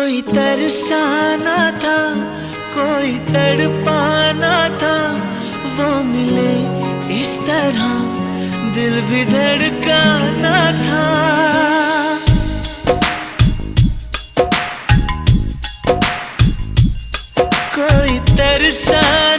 कोई तरसाना था, कोई तड़पाना था, वो मिले इस तरह दिल भी धड़काना था। कोई तरसाना